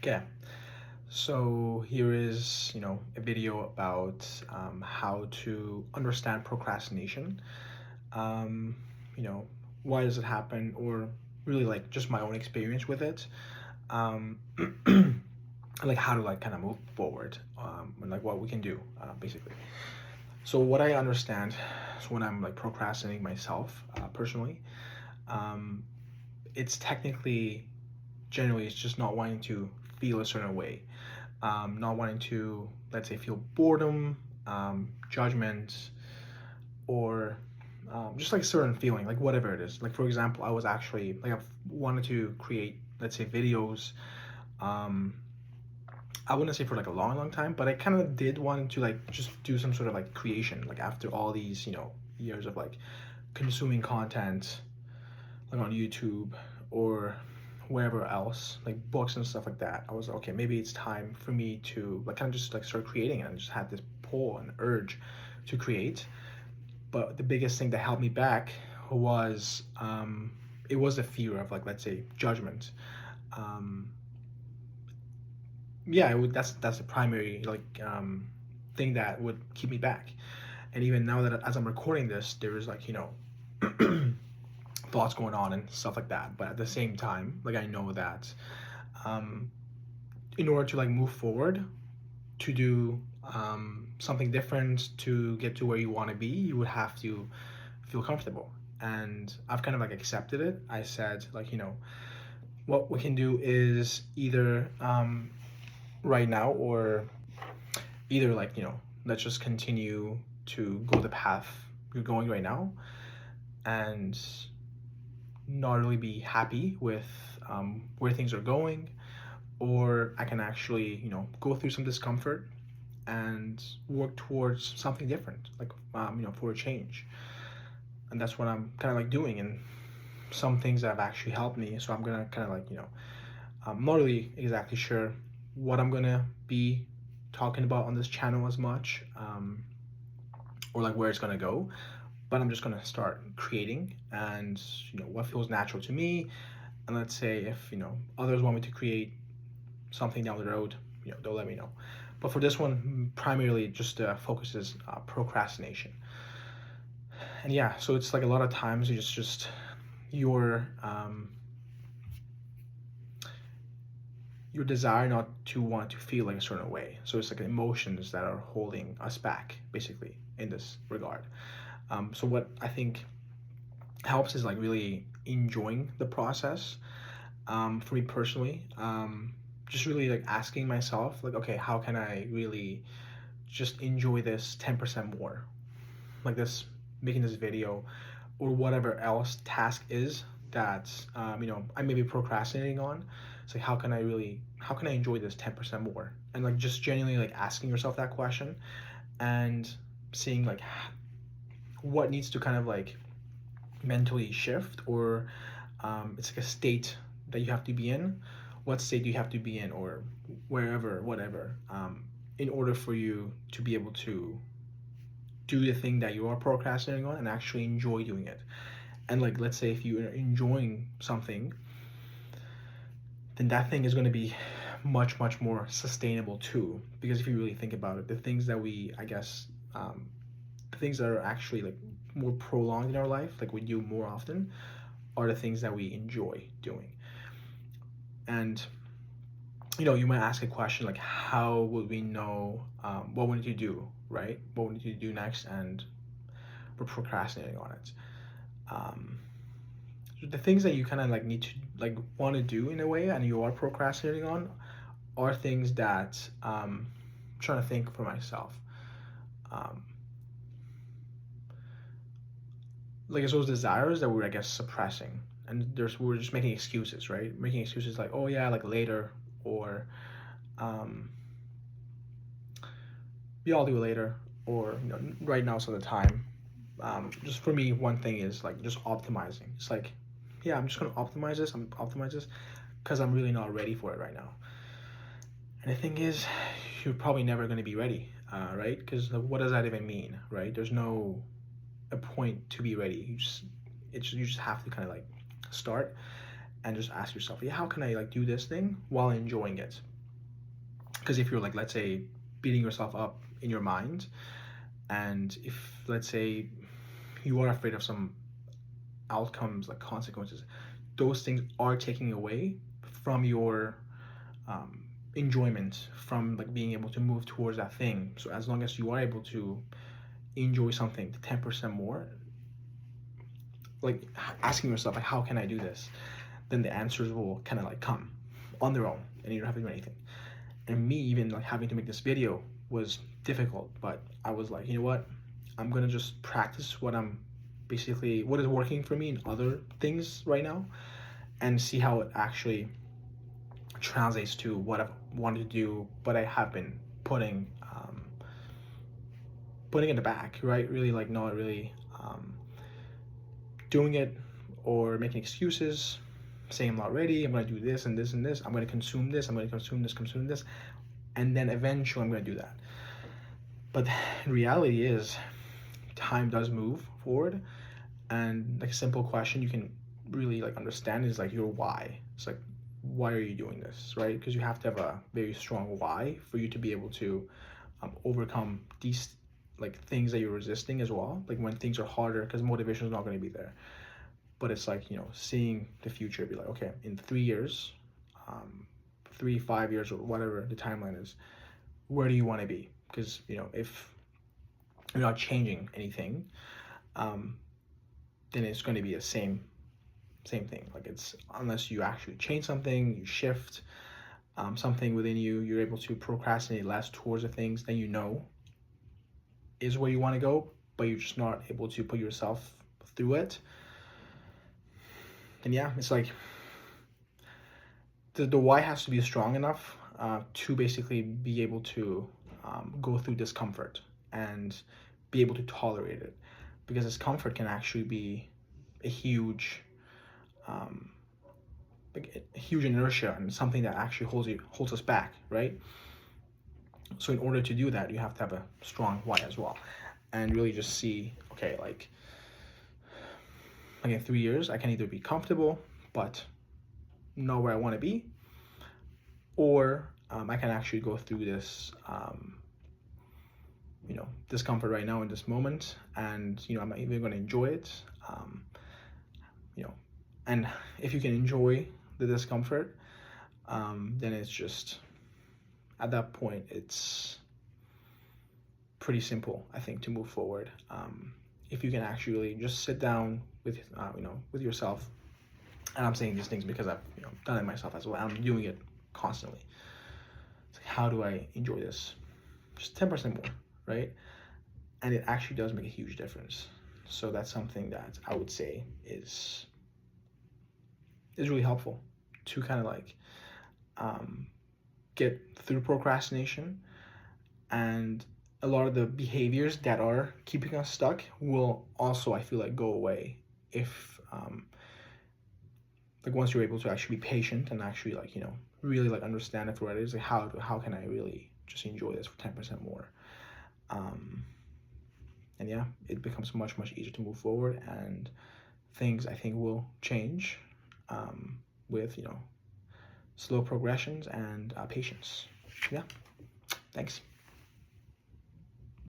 Okay, so here is, a video about how to understand procrastination. Um, you know, why does it happen, or really like just my own experience with it. Um, and, like how to like kind of move forward, and like what we can do, basically. So what I understand is when I'm like procrastinating myself, personally, um, it's technically generally it's just not wanting to feel a certain way, not wanting to, let's say, feel boredom, judgment, or just like certain feeling, like whatever it is. Like for example, I was actually like I've wanted to create, let's say, videos. Um, I wouldn't say for like a long, long time, but I kind of did want to like just do some sort of like creation, like after all these, years of like consuming content, like on YouTube or wherever else, like books and stuff like that. I was like, okay, maybe it's time for me to like kind of just like start creating it. And just had this pull and urge to create. But the biggest thing that held me back was it was the fear of like, let's say, judgment. Um, yeah, that's the primary like thing that would keep me back. And even now that as I'm recording this, there is like thoughts going on and stuff like that. But at the same time, like I know that um, in order to like move forward, to do something different, to get to where you want to be, you would have to feel comfortable. And I've kind of like accepted it. I said like, what we can do is either right now, or either like, let's just continue to go the path you're going right now and not really be happy with where things are going, or I can actually, go through some discomfort and work towards something different, like, for a change. And that's what I'm kind of like doing. And some things that have actually helped me. So I'm gonna kind of like, I'm not really exactly sure what I'm gonna be talking about on this channel as much, or like where it's gonna go. But I'm just gonna start creating, and what feels natural to me. And let's say if others want me to create something down the road, they'll let me know. But for this one, primarily just focus is procrastination. And yeah, so it's like a lot of times it's just your your desire not to want to feel like a certain way. So it's like emotions that are holding us back, basically, in this regard. So what I think helps is like really enjoying the process. For me personally, just really like asking myself, like, okay, how can I really just enjoy this 10% more? Like this, making this video or whatever else task is that, I may be procrastinating on. It's like, how can I enjoy this 10% more? And like just genuinely like asking yourself that question and seeing like what needs to kind of like mentally shift, or it's like a state that you have to be in. What state do you have to be in, or wherever, whatever, in order for you to be able to do the thing that you are procrastinating on and actually enjoy doing it. And like, let's say if you are enjoying something, then that thing is going to be much, much more sustainable too. Because if you really think about it, the things that we, I guess, the things that are actually like more prolonged in our life, like we do more often, are the things that we enjoy doing. And you might ask a question like, how would we know what we need to do, right? What we need to do next, and we're procrastinating on it. Um, the things that you kind of like need to like want to do in a way, and you are procrastinating on, are things that I'm trying to think for myself. Um, like it's those desires that we're, I guess, suppressing, and we're just making excuses, right? Making excuses like, oh yeah, like later, or um, yeah, I'll do it later, or right now's not the time. Just for me, one thing is like just optimizing. It's like, yeah, I'm just gonna optimize this. I'm optimize this because I'm really not ready for it right now. And the thing is, you're probably never gonna be ready, right? Because what does that even mean, right? There's no a point to be ready. You just have to kind of like start and just ask yourself, yeah, how can I like do this thing while enjoying it? Because if you're like, let's say, beating yourself up in your mind, and if, let's say, you are afraid of some outcomes, like consequences, those things are taking away from your um, enjoyment, from like being able to move towards that thing. So as long as you are able to enjoy something 10% more, like asking yourself like, how can I do this, then the answers will kind of like come on their own, and you don't have to do anything. And me even like having to make this video was difficult, but I was like, you know what, I'm gonna just practice what is working for me in other things right now, and see how it actually translates to what I've wanted to do, but I have been putting in the back, right? Really like not really doing it, or making excuses, saying I'm not ready, I'm gonna do this and this and this, I'm gonna consume this, I'm gonna consume this, and then eventually I'm gonna do that. But in reality is, time does move forward, and like a simple question you can really like understand is like your why. It's like, why are you doing this, right? Because you have to have a very strong why for you to be able to overcome these like things that you're resisting as well, like when things are harder, because motivation is not going to be there. But it's like, seeing the future, be like, okay, in 3 years, 3, 5 years, or whatever the timeline is, where do you want to be? Because if you're not changing anything, then it's going to be the same thing. Like, it's, unless you actually change something, you shift something within you, you're able to procrastinate less towards the things that is where you want to go, but you're just not able to put yourself through it. And yeah, it's like the why has to be strong enough to basically be able to go through discomfort and be able to tolerate it, because discomfort can actually be a huge like a huge inertia, and something that actually holds us back, right? So in order to do that, you have to have a strong why as well, and really just see, okay, like in 3 years I can either be comfortable but not where I want to be, or I can actually go through this discomfort right now in this moment, and I'm even going to enjoy it. And if you can enjoy the discomfort, then it's just, at that point, it's pretty simple, I think, to move forward. If you can actually just sit down with with yourself, and I'm saying these things because I've done it myself as well. I'm doing it constantly. It's like, how do I enjoy this? Just 10% more, right? And it actually does make a huge difference. So that's something that I would say is really helpful to kind of like get through procrastination. And a lot of the behaviors that are keeping us stuck will also, I feel like, go away if like once you're able to actually be patient and actually like really like understand it for what it is. Like, how can I really just enjoy this for 10% more? And yeah, it becomes much easier to move forward, and things, I think, will change with slow progressions and patience. Yeah, thanks.